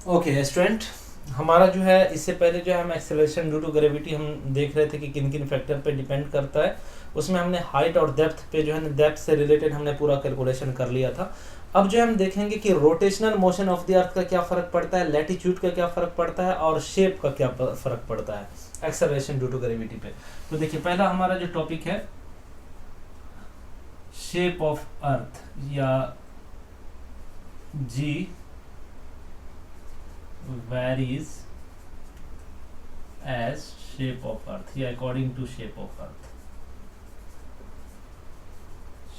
Okay student, हमारा जो है इससे पहले जो है हम एक्सेलरेशन ड्यू टू ग्रेविटी हम देख रहे थे कि किन किन फैक्टर पे डिपेंड करता है। उसमें हमने हाइट और डेप्थ पे जो है डेप्थ से रिलेटेड हमने पूरा कैलकुलेशन कर लिया था। अब जो हम देखेंगे कि रोटेशनल मोशन ऑफ द अर्थ का क्या फ़र्क पड़ता है, लैटिट्यूड का क्या फ़र्क पड़ता है और शेप का क्या फ़र्क पड़ता है एक्सेलरेशन ड्यू टू ग्रेविटी पे। तो देखिए पहला हमारा जो टॉपिक है शेप ऑफ अर्थ या जी varies as shape of earth या according to shape of earth।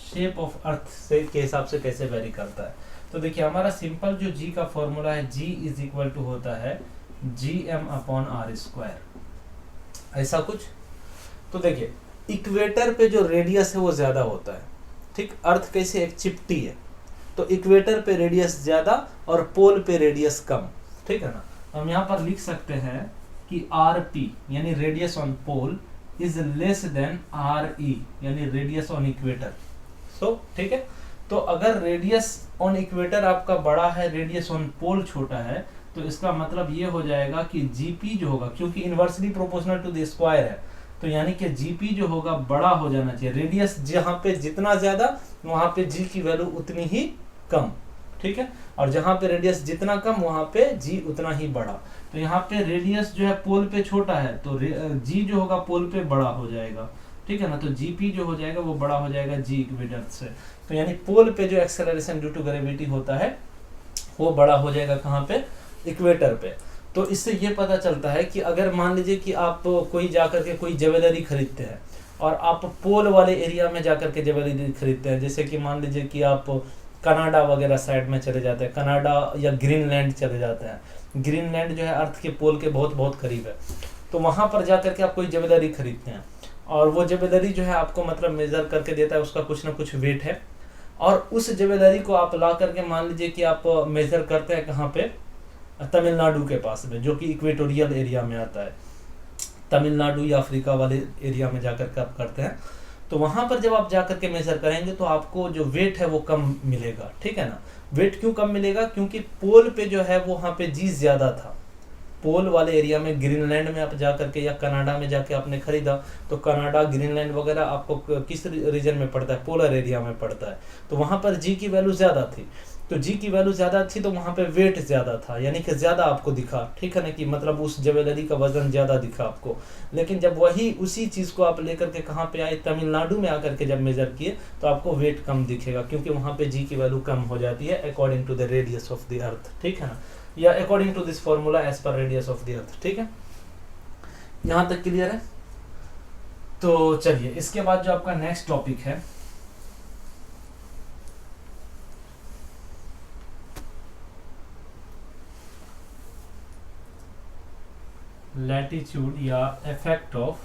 Shape of earth से के हिसाब से कैसे वेरी करता है। तो देखिए हमारा सिंपल जो जी का फॉर्मूला है, जी इज इक्वल टू होता है G M upon R square, ऐसा कुछ। तो देखिए इक्वेटर पे जो रेडियस है वो ज्यादा होता है, ठीक। अर्थ कैसे एक चिपटी है, तो इक्वेटर पे रेडियस ज्यादा और पोल पे रेडियस कम, ठीक है ना। हम यहाँ पर लिख सकते हैं कि आर पी यानी radius on pole is less than R E यानी रेडियस ऑन इक्वेटर। सो ठीक है, तो अगर रेडियस ऑन इक्वेटर आपका बड़ा है, रेडियस ऑन पोल छोटा है, तो इसका मतलब ये हो जाएगा कि जीपी जो होगा, क्योंकि inversely proportional to the square है, तो यानी कि जीपी जो होगा बड़ा हो जाना चाहिए। रेडियस जहाँ पे जितना ज्यादा वहां पे जी की वैल्यू उतनी ही कम, ठीक है। और जहां पे रेडियस जितना कम वहां पे जी उतना ही बड़ा। तो यहाँ पे रेडियस जो है पोल पे छोटा है, तो जी जो होगा पोल पे बड़ा हो जाएगा, ठीक है ना। तो जीपी जो हो जाएगा वो बड़ा हो जाएगा जी इक्वेटर से। तो यानी पोल पे जो एक्सेलरेशन ड्यू टू ग्रेविटी होता है वो बड़ा हो जाएगा कहाँ पे, इक्वेटर पे। तो इससे ये पता चलता है कि अगर मान लीजिए कि आप कोई जाकर के कोई ज्वेलरी खरीदते हैं और आप पोल वाले एरिया में जाकर के ज्वेलरी खरीदते हैं, जैसे कि मान लीजिए कि आप कनाडा वगैरह साइड में चले जाते हैं, कनाडा या ग्रीनलैंड चले जाते हैं। ग्रीनलैंड जो है अर्थ के पोल के बहुत बहुत करीब है, तो वहां पर जाकर के आप कोई ज्वेलरी खरीदते हैं और वो ज्वेलरी जो है आपको मतलब मेजर करके देता है, उसका कुछ ना कुछ वेट है। और उस ज्वेलरी को आप ला करके मान लीजिए कि आप मेजर करते हैं कहाँ पे, तमिलनाडु के पास में, जो कि इक्वेटोरियल एरिया में आता है। तमिलनाडु या अफ्रीका वाले एरिया में जाकर के आप करते हैं, तो वहां पर जब आप जाकर के मेजर करेंगे तो आपको जो वेट है वो कम मिलेगा, ठीक है ना। वेट क्यों कम मिलेगा, क्योंकि पोल पे जो है वो वहां पे जी ज्यादा था। पोल वाले एरिया में ग्रीनलैंड में आप जाकर के या कनाडा में जाके आपने खरीदा, तो कनाडा ग्रीनलैंड वगैरह आपको किस रीजन में पड़ता है, पोलर एरिया में पड़ता है। तो वहां पर जी की वैल्यू ज्यादा थी, तो जी की वैल्यू ज्यादा थी तो वहां पे वेट ज्यादा था, यानी कि ज्यादा आपको दिखा, ठीक है ना, कि मतलब उस ज्वेलरी का वजन ज्यादा दिखा आपको। लेकिन जब वही उसी चीज को आप लेकर के कहाँ पे आए, तमिलनाडु में आकर के जब मेजर किए तो आपको वेट कम दिखेगा, क्योंकि वहां पे जी की वैल्यू कम हो जाती है according to the radius of the earth, ठीक है ना, या according to this formula as per radius of the earth, ठीक है। यहां तक क्लियर है। तो चलिए इसके बाद जो आपका नेक्स्ट टॉपिक है लैटिट्यूड या effect of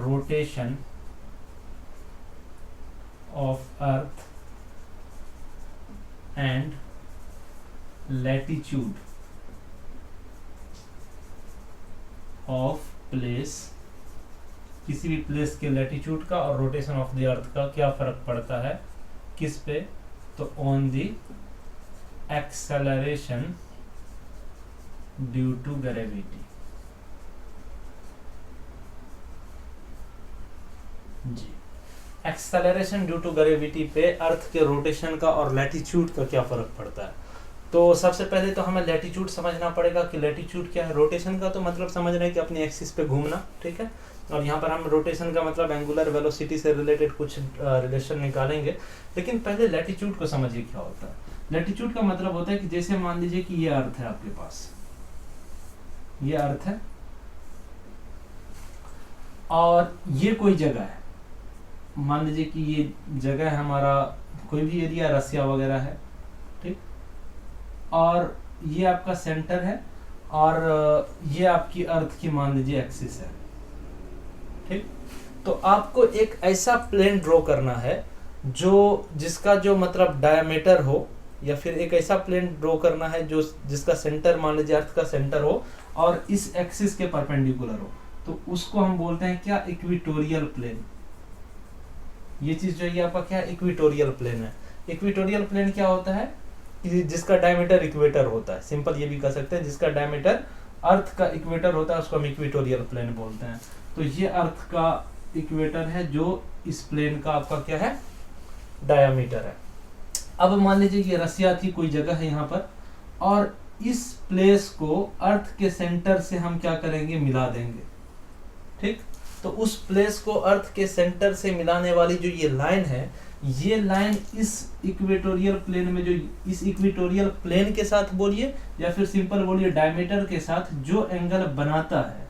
rotation of earth and latitude of place. किसी भी प्लेस के लैटिट्यूड का और रोटेशन ऑफ द अर्थ का क्या फर्क पड़ता है, किस पे, तो on the acceleration due to gravity. G, acceleration due to gravity पे अर्थ के रोटेशन का और लैटिट्यूड का क्या फर्क पड़ता है। तो सबसे पहले तो हमें लैटिट्यूड समझना पड़ेगा कि लैटिट्यूड क्या है। रोटेशन का तो मतलब समझना है कि अपनी एक्सिस पे घूमना, ठीक है। और यहाँ पर हम रोटेशन का मतलब एंगुलर वेलोसिटी से रिलेटेड कुछ रिलेशन निकालेंगे, लेकिन पहले लैटिट्यूड को समझिए क्या होता है। लैटिट्यूड का मतलब होता है कि जैसे मान लीजिए कि ये अर्थ है आपके पास, ये अर्थ है और ये कोई जगह है, मान लीजिए कि ये जगह है हमारा कोई भी एरिया, रसिया वगैरह है, ठीक। और ये आपका सेंटर है और ये आपकी अर्थ की मान लीजिए एक्सिस है, ठीक। तो आपको एक ऐसा प्लेन ड्रॉ करना है जो जिसका जो मतलब डायमीटर हो, या फिर एक ऐसा प्लेन ड्रॉ करना है जो जिसका सेंटर मान लीजिए अर्थ का सेंटर हो और इस एक्सिस के परपेंडिकुलर हो, तो उसको हम बोलते हैं क्या, इक्वेटोरियल प्लेन। ये चीज जो है आपका क्या, इक्वेटोरियल प्लेन है। इक्वेटोरियल प्लेन क्या होता है कि जिसका डायमीटर इक्वेटर होता है, सिंपल ये भी कह सकते हैं, जिसका डायमीटर अर्थ का इक्वेटर होता है उसको हम इक्वेटोरियल प्लेन बोलते हैं। तो ये अर्थ का इक्वेटर है जो इस प्लेन का आपका क्या है, डायमीटर है। अब मान लीजिए कि रसिया थी, कोई जगह है यहाँ पर, और इस प्लेस को अर्थ के सेंटर से हम क्या करेंगे, मिला देंगे। ठीक, तो उस प्लेस को अर्थ के सेंटर से मिलाने वाली जो ये लाइन है, ये लाइन इस इक्वेटोरियल प्लेन में, जो इस इक्वेटोरियल प्लेन के साथ बोलिए या फिर सिंपल बोलिए डायमीटर के साथ जो एंगल बनाता है,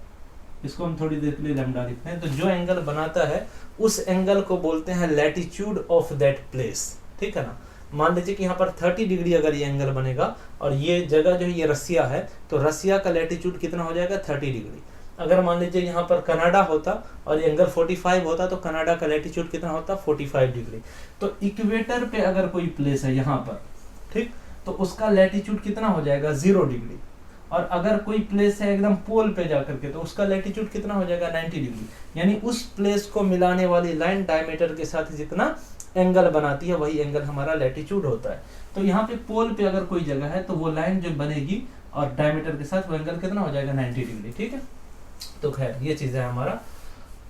इसको हम थोड़ी देर के लिए लैम्डा लिखते हैं, तो जो एंगल बनाता है उस एंगल को बोलते हैं लैटिट्यूड ऑफ दैट प्लेस। ठीक है ना, मान लीजिए कि यहाँ पर 30 डिग्री अगर ये एंगल बनेगा और ये जगह जो है ये रसिया है, तो रसिया का लैटिट्यूड कितना हो जाएगा, 30 डिग्री। अगर मान लीजिए यहाँ पर कनाडा होता और ये एंगल 45 होता, तो कनाडा का लैटिट्यूड कितना होता, 45 डिग्री। तो इक्वेटर पे अगर कोई प्लेस है यहाँ पर, ठीक, तो उसका लैटिट्यूड कितना हो जाएगा, 0 डिग्री। और अगर कोई प्लेस है एकदम पोल पे जाकर के, तो उसका लैटिट्यूड कितना हो जाएगा, 90 डिग्री। यानी उस प्लेस को मिलाने वाली लाइन डायमीटर के साथ जितना एंगल बनाती है वही एंगल हमारा लैटिट्यूड होता है। तो यहाँ पे पोल पे अगर कोई जगह है तो वो लाइन जो बनेगी और डायमीटर के साथ वो एंगल कितना हो जाएगा, 90 डिग्री। ठीक है, तो खैर ये चीज है हमारा।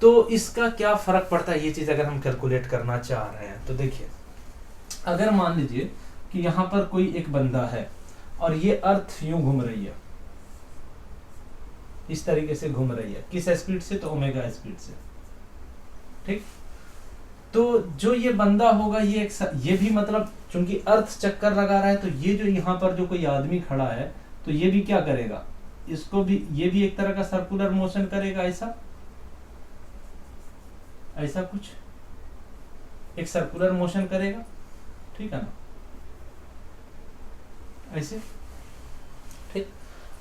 तो इसका क्या फर्क पड़ता है, ये चीज अगर हम कैलकुलेट करना चाह रहे हैं तो देखिए, अगर मान लीजिए कि यहाँ पर कोई एक बंदा है और ये अर्थ यूं घूम रही है, इस तरीके से घूम रही है, किस स्पीड से, तो ओमेगा स्पीड से। ठीक, तो जो ये बंदा होगा ये भी मतलब चूंकि अर्थ चक्कर लगा रहा है, तो ये जो यहाँ पर जो कोई आदमी खड़ा है तो ये भी क्या करेगा, इसको भी, ये भी एक तरह का सर्कुलर मोशन करेगा, ऐसा कुछ एक सर्कुलर मोशन करेगा। ठीक है ना, ऐसे। ठीक,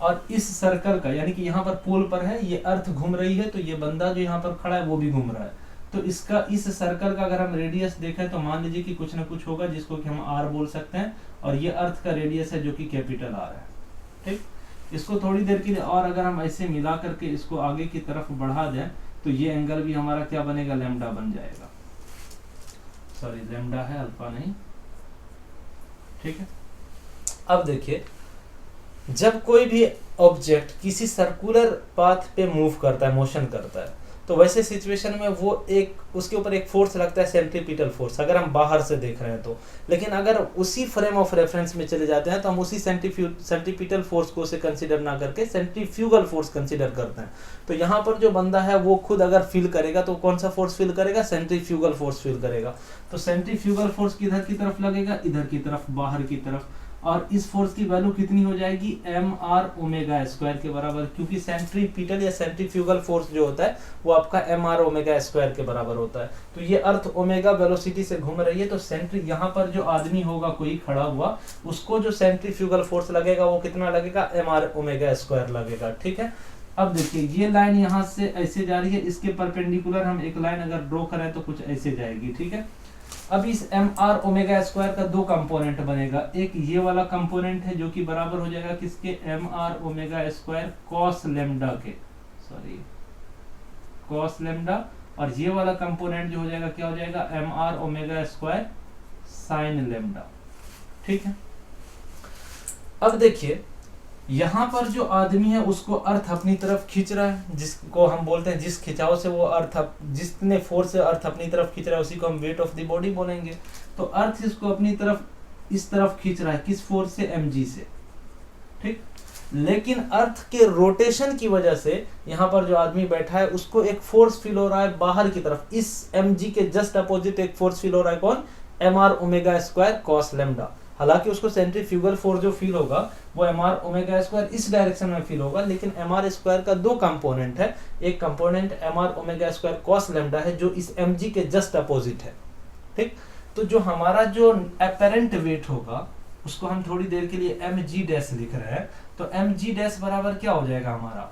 और इस सर्कल का, यानी कि यहाँ पर पोल पर है, ये अर्थ घूम रही है, तो ये बंदा जो यहाँ पर खड़ा है वो भी घूम रहा है। तो इसका, इस सर्कल का अगर हम रेडियस देखें तो मान लीजिए कि कुछ ना कुछ होगा जिसको कि हम आर बोल सकते हैं, और ये अर्थ का रेडियस है जो कि कैपिटल आर है। ठीक, इसको थोड़ी देर के लिए और अगर हम ऐसे मिला करके इसको आगे की तरफ बढ़ा दें तो ये एंगल भी हमारा क्या बनेगा, लैम्डा बन जाएगा। सॉरी, लैम्डा है, अल्फा नहीं। ठीक है, अब देखिए, जब कोई भी ऑब्जेक्ट किसी सर्कुलर पाथ पे मूव करता है, मोशन करता है, तो वैसे सिचुएशन में वो एक, उसके ऊपर एक फोर्स लगता है, सेंट्रीपिटल फोर्स, अगर हम बाहर से देख रहे हैं तो। लेकिन अगर उसी फ्रेम ऑफ रेफरेंस में चले जाते हैं तो हम उसी सेंट्रीपिटल फोर्स को से कंसीडर ना करके सेंट्रीफ्यूगल फोर्स कंसीडर करते हैं। तो यहाँ पर जो बंदा है वो खुद अगर फील करेगा तो कौन सा फोर्स फील करेगा, सेंट्रीफ्यूगल फोर्स फील करेगा। तो सेंट्रीफ्यूगल फोर्स किधर की तरफ लगेगा, इधर की तरफ, बाहर की तरफ। और इस फोर्स की वैल्यू कितनी हो जाएगी, mr ओमेगा स्क्वायर के बराबर, क्योंकि सेंट्रीपिटल या सेंट्रीफ्यूगल फोर्स जो होता है वो आपका mr ओमेगा स्क्वायर के बराबर होता है। तो ये अर्थ ओमेगा वेलोसिटी से घूम रही है, तो सेंट्री, यहाँ पर जो आदमी होगा कोई खड़ा हुआ, उसको जो सेंट्रीफ्यूगल फोर्स लगेगा वो कितना लगेगा, mr ओमेगा स्क्वायर लगेगा। ठीक है, अब देखिए ये लाइन यहाँ से ऐसे जा रही है, इसके परपेंडिकुलर हम एक लाइन अगर ड्रॉ करें तो कुछ ऐसे जाएगी। ठीक है, अब इस mr ओमेगा स्क्वायर का दो कंपोनेंट बनेगा, एक ये वाला कंपोनेंट है जो कि बराबर हो जाएगा किसके, mr omega square cos lambda के, सॉरी cos लैम्डा, और ये वाला कंपोनेंट जो हो जाएगा क्या हो जाएगा, mr omega square sin lambda. ठीक है, अब देखिए यहाँ पर जो आदमी है उसको अर्थ अपनी तरफ खींच रहा है, जिसको हम बोलते हैं, जिस खिंचाव से वो अर्थ, जितने फोर्स से अर्थ अपनी तरफ खींच रहा है उसी को हम वेट ऑफ द बॉडी बोलेंगे। तो अर्थ इसको अपनी तरफ, इस तरफ खींच रहा है, किस फोर्स से, mg से। ठीक, लेकिन अर्थ के रोटेशन की वजह से यहाँ पर जो आदमी बैठा है उसको एक फोर्स फील हो रहा है बाहर की तरफ, इस mg के जस्ट अपोजिट एक फोर्स फील हो रहा है, कौन, mr omega square cos lambda. हालांकि उसको सेंट्रीफ्यूगल फोर्स जो फील होगा वो mr ओमेगा स्क्वायर इस डायरेक्शन में फील होगा, लेकिन mr स्क्वायर का दो कंपोनेंट है, एक component mr omega square cos lambda है जो इस mg के जस्ट अपोजिट है। ठीक, तो जो हमारा जो अपेरेंट वेट होगा उसको हम थोड़ी देर के लिए mg डैश लिख रहे हैं, तो mg डैश बराबर क्या हो जाएगा हमारा,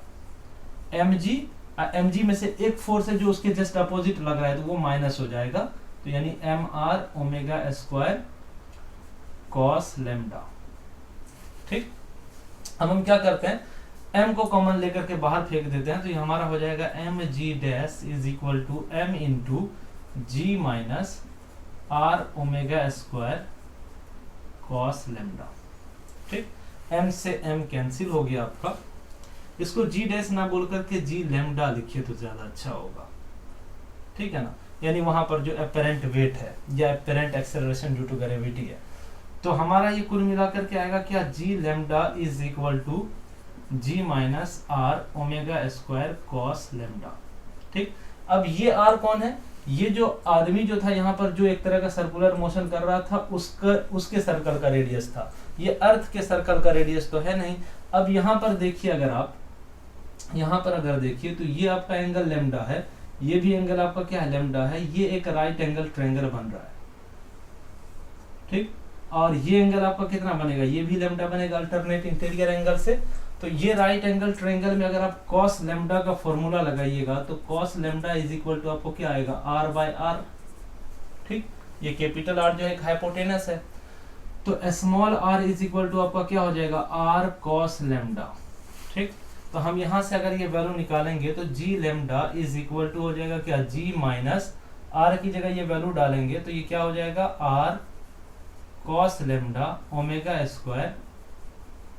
mg में से एक फोर्स है जो उसके जस्ट अपोजिट लग रहा है तो वो माइनस हो जाएगा, तो यानी mr omega square cos lambda. ठीक, अब हम क्या करते हैं, m को कॉमन लेकर के बाहर फेंक देते हैं, तो ये हमारा हो जाएगा mg dash is equal to m into g minus r omega square cos lambda. ठीक, m से m कैंसिल हो गया आपका। इसको जी डैश ना बोल करके जी लेमडा लिखिए तो ज्यादा अच्छा होगा, ठीक है ना। यानी वहां पर जो एपरेंट वेट है या apparent acceleration due to gravity है, तो हमारा ये कुल मिलाकर के आएगा क्या, G lambda is equal to ji minus are omega square cos lambda. ठीक, अब ये आर कौन है, ये जो आदमी जो था यहाँ पर जो एक तरह का सर्कुलर मोशन कर रहा था उसके सर्कल का रेडियस था, ये अर्थ के सर्कल का रेडियस तो है नहीं। अब यहाँ पर देखिए, अगर आप यहाँ पर अगर देखिए तो ये आपका एंगल लेमडा है, ये भी एंगल आपका क्या है, लेमडा है। ये एक राइट एंगल ट्रायंगल बन रहा है, ठीक, और ये एंगल आपका कितना बनेगा, ये भी लेमडा बनेगा अल्टरनेट इंटीरियर एंगल से। तो ये राइट एंगल ट्रायंगल में अगर आप कॉस लेमडा का फॉर्मूला लगाइएगा तो cos lambda is equal to आपको क्या आएगा, आर बाय आर। ठीक, ये कैपिटल आर जो है हाइपोटेनस है, तो small R is equal to आपका क्या हो जाएगा, आर कॉस लेमडा। ठीक, तो हम यहां से अगर ये वैल्यू निकालेंगे तो G lambda is equal to हो जाएगा क्या, जी माइनस आर की जगह ये वैल्यू डालेंगे तो ये क्या हो जाएगा, R cos lambda omega square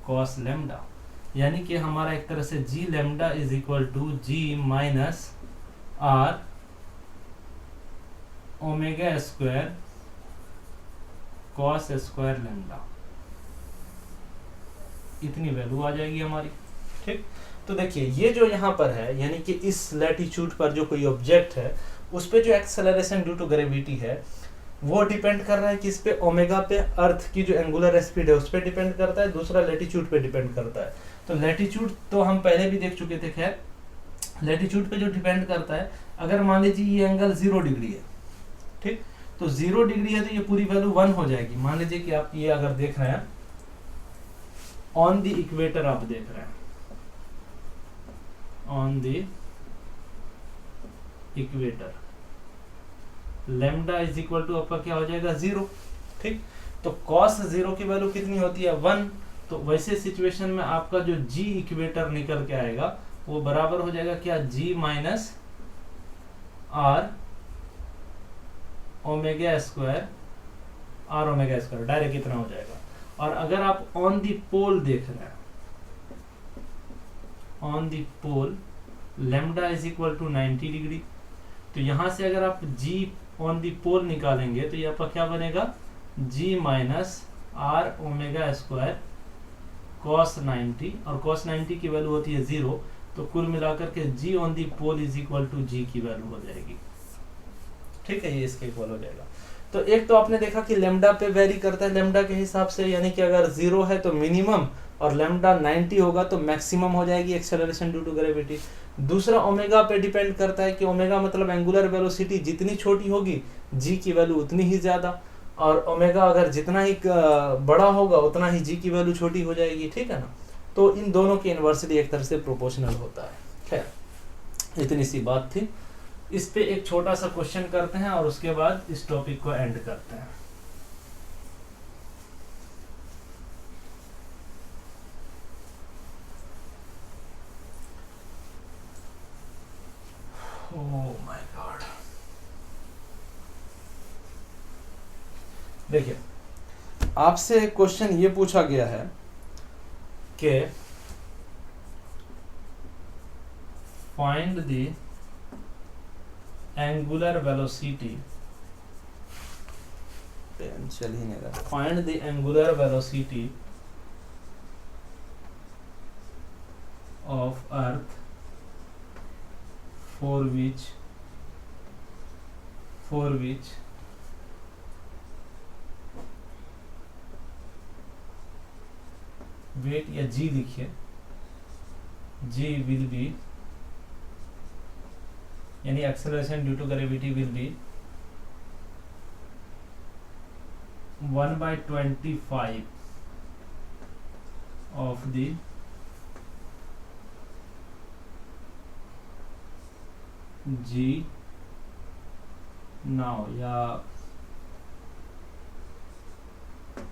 cos lambda. यानी कि हमारा एक तरह से G lambda is equal to ji minus are omega square cos square lambda, इतनी वैल्यू आ जाएगी हमारी। ठीक, तो देखिए ये जो यहाँ पर है, यानी कि इस लैटिट्यूड पर जो कोई ऑब्जेक्ट है उस पे जो एक्सेलरेशन ड्यू टू ग्रेविटी है वो डिपेंड कर रहा है किस पे, ओमेगा पे, अर्थ की जो एंगुलर स्पीड है उस पे डिपेंड करता है, दूसरा लैटिट्यूड पे डिपेंड करता है। तो लैटिट्यूड तो हम पहले भी देख चुके थे, खैर लैटिट्यूड पे जो डिपेंड करता है, अगर मान लीजिए ये एंगल 0 डिग्री है, ठीक, तो 0 डिग्री है तो ये पूरी वैल्यू 1 हो जाएगी। मान लीजिए कि आप ये अगर देख रहे हैं ऑन द इक्वेटर, आप देख रहे हैं on the equator, lambda is equal to आपका क्या हो जाएगा, 0। ठीक, तो कॉस 0 की वैल्यू कितनी होती है, 1। तो वैसे सिचुएशन में आपका जो जी इक्वेटर निकल के आएगा वो बराबर हो जाएगा क्या, g minus are omega square, r omega square direct कितना हो जाएगा। और अगर आप ऑन दी पोल देख रहे हैं, on the pole lambda is equal to 90 degree, तो यहां से अगर आप जी ऑन दी पोल निकालेंगे तो ये आपका क्या बनेगा, g minus are omega square cos 90, और कॉस 90 की वैल्यू होती है 0, तो कुल मिलाकर के g on the pole is equal to g की वैल्यू हो जाएगी। ठीक है, ये इसके इक्वल हो जाएगा। तो एक तो आपने देखा कि लेमडा पे वेरी करता है, लेमडा के हिसाब से, यानी कि अगर 0 है तो मिनिमम और लेमडा 90 होगा तो मैक्सिमम हो जाएगी एक्सेलरेशन ड्यू टू ग्रेविटी। दूसरा ओमेगा पे डिपेंड करता है कि ओमेगा मतलब एंगुलर वेलोसिटी जितनी छोटी होगी जी की वैल्यू उतनी ही ज्यादा, और ओमेगा अगर जितना ही बड़ा होगा उतना ही जी की वैल्यू छोटी हो जाएगी। ठीक है ना, तो इन दोनों की इन्वर्सली एक तरह से प्रोपोर्शनल होता है। खैर इतनी सी बात थी, इस पे एक छोटा सा क्वेश्चन करते हैं और उसके बाद इस टॉपिक को एंड करते हैं। ओह माय गॉड, देखिए आपसे एक क्वेश्चन ये पूछा गया है कि फाइंड द एंगुलर वेलोसिटी, चल ही नहीं रहा, find the angular velocity of earth for which weight या जी लिखिए, जी विल बी, यानी acceleration due to gravity will be 1/25 of the G now या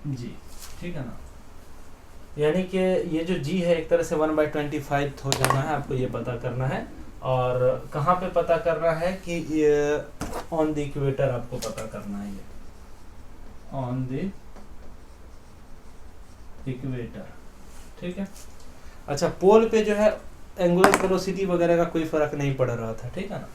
जी। ठीक है ना, यानी कि ये जो जी है एक तरह से 1/25 हो जाना है, आपको ये पता करना है। और कहाँ पे पता करना है कि ये ऑन द इक्वेटर आपको पता करना है, ये ऑन द इक्वेटर, ठीक है। अच्छा, पोल पे जो है एंगुलर वेलोसिटी वगैरह का कोई फर्क नहीं पड़ रहा था, ठीक है ना।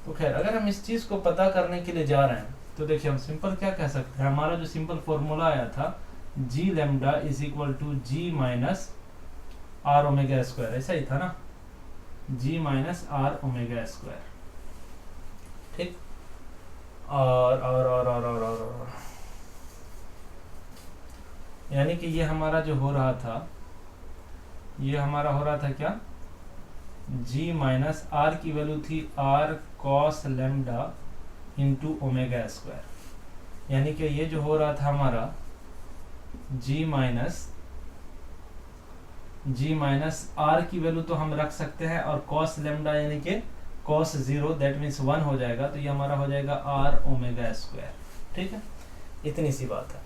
तो खैर अगर हम इस चीज को पता करने के लिए जा रहे हैं तो देखिए हम सिंपल क्या कह सकते हैं, हमारा जो सिंपल फॉर्मूला आया था g lambda is equal to ji minus are omega square, ऐसा ही था ना, g minus are omega square, ठीक। और यानी कि ये हमारा जो हो रहा था, ये हमारा हो रहा था क्या, g माइनस आर की वैल्यू थी r cos lambda into omega square, यानी कि ये जो हो रहा था हमारा g माइनस आर की वैल्यू तो हम रख सकते हैं, और cos लैम्डा यानी कि cos 0 दैट मीन्स 1 हो जाएगा, तो ये हमारा हो जाएगा r ओमेगा स्क्वायर, ठीक है। इतनी सी बात है।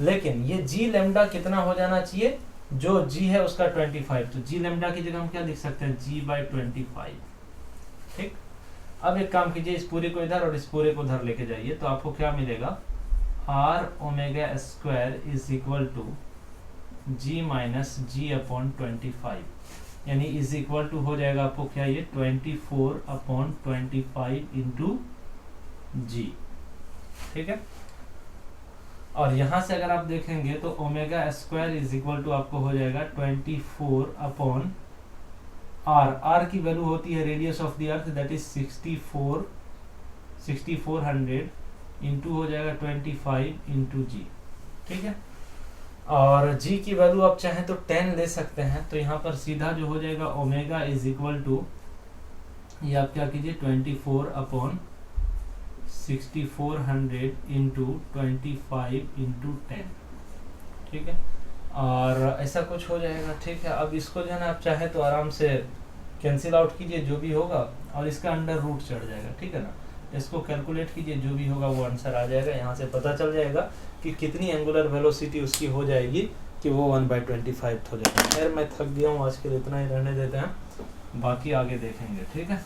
लेकिन ये g लैम्डा कितना हो जाना चाहिए, जो g है उसका 25, तो g लैम्डा की जगह हम क्या लिख सकते हैं, g/25, ठीक। अब एक काम कीजिए, इस पूरे को इधर और इस पूरे को उधर लेके जाइए, तो आपको क्या मिलेगा, r omega square is equal to g minus g/25, यानी इज इक्वल टू हो जाएगा आपको क्या, ये 24/25 इंटू g, ठीक है। और यहाँ से अगर आप देखेंगे तो omega square is equal to आपको हो जाएगा 24/r, r की वैल्यू होती है radius of the earth that is 6400 into हो जाएगा 25 इंटू जी, ठीक है। और g की वैल्यू आप चाहें तो 10 ले सकते हैं, तो यहाँ पर सीधा जो हो जाएगा ओमेगा इज इक्वल टू, ये आप क्या कीजिए 24/6400 इंटू 25 इंटू 10, ठीक है। और ऐसा कुछ हो जाएगा, ठीक है। अब इसको जो है ना आप चाहे तो आराम से कैंसिल आउट कीजिए जो भी होगा, और इसका अंडर रूट चढ़ जाएगा, ठीक है ना। इसको कैलकुलेट कीजिए, जो भी होगा वो आंसर आ जाएगा, यहाँ से पता चल जाएगा कि कितनी एंगुलर वेलोसिटी उसकी हो जाएगी, कि वो 1/25 हो जाएगा। खैर मैं थक गया हूँ, आज के लिए इतना ही रहने देते हैं, बाकी आगे देखेंगे, ठीक है।